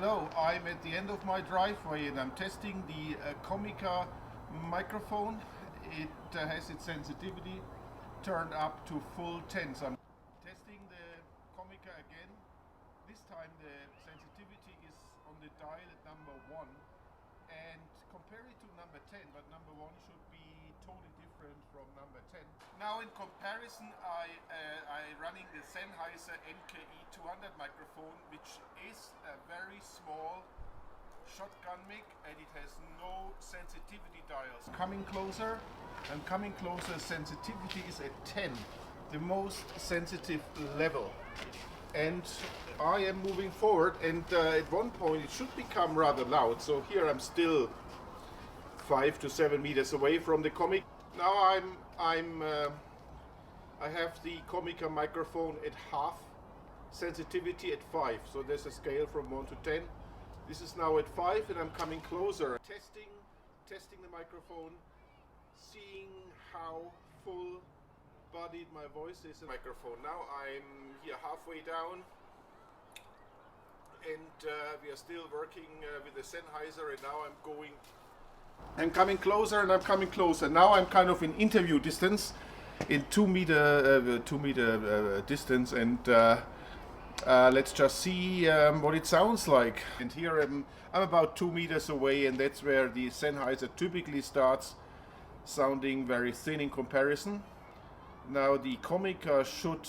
Hello, I'm at the end of my driveway and I'm testing the Comica microphone. It has its sensitivity turned up to full 10. So I'm testing the Comica again. This time the sensitivity is on the dial at number 1 and compare it to number 10, but number 1 should be totally different from number 10. Now in comparison I running the Sennheiser NKE 200 microphone, which is a very small shotgun mic and it has no sensitivity dials. Coming closer and coming closer, sensitivity is at 10, the most sensitive level. And I am moving forward, and at one point it should become rather loud. So here I'm still 5 to 7 meters away from the Comic. Now I have the Comica microphone at half sensitivity at 5. So there's a scale from 1 to 10. This is now at 5 and I'm coming closer. Testing the microphone, seeing how full bodied my voice is in the microphone. Now I'm here halfway down and we are still working with the Sennheiser, and now I'm coming closer and I'm coming closer. Now I'm kind of in interview distance, in 2 meter distance, and let's just see what it sounds like. And here I'm about 2 meters away, and that's where the Sennheiser typically starts sounding very thin in comparison. Now the Comica should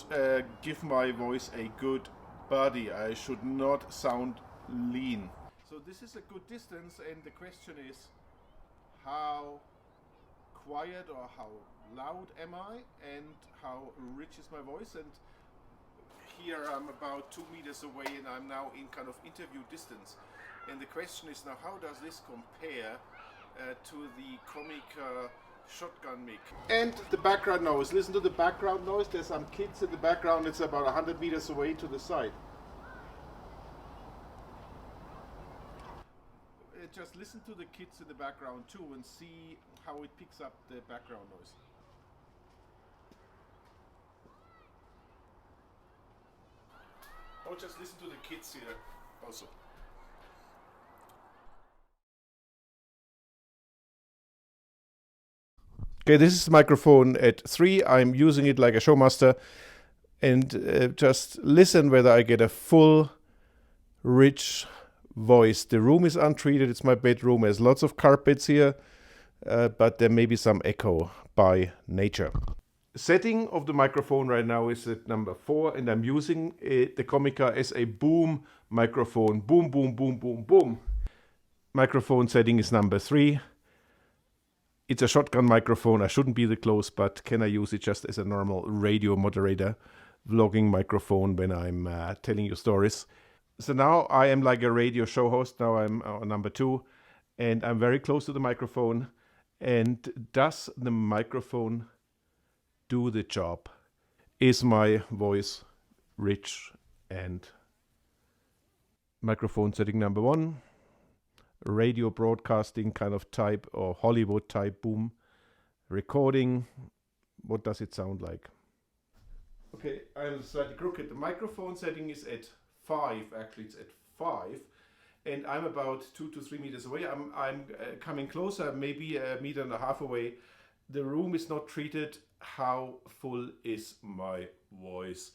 give my voice a good body. I should not sound lean. So this is a good distance, and the question is, how quiet or how loud am I, and how rich is my voice? And here I'm about 2 meters away and I'm now in kind of interview distance. And the question is now, how does this compare to the Comica shotgun mic? And the background noise, listen to the background noise. There's some kids in the background. It's about 100 meters away to the side. Just listen to the kids in the background too and see how it picks up the background noise. Or just listen to the kids here also. Okay, this is the microphone at 3. I'm using it like a showmaster, and just listen whether I get a full, rich voice. The room is untreated. It's my bedroom. There's lots of carpets here, but there may be some echo by nature. Setting of the microphone right now is at number 4, and I'm using the Comica as a boom microphone. Boom, boom, boom, boom, boom. Microphone setting is number 3. It's a shotgun microphone. I shouldn't be that close, but can I use it just as a normal radio moderator, vlogging microphone when I'm telling you stories? So now I am like a radio show host. Now I'm on number 2, and I'm very close to the microphone. And does the microphone do the job? Is my voice rich? And microphone setting number 1, radio broadcasting kind of type or Hollywood type boom. Recording, what does it sound like? Okay, I'm slightly crooked. The microphone setting is at 5, actually it's at 5, and I'm about 2 to 3 meters away. I'm coming closer, maybe 1.5 meters away. The room is not treated. How full is my voice?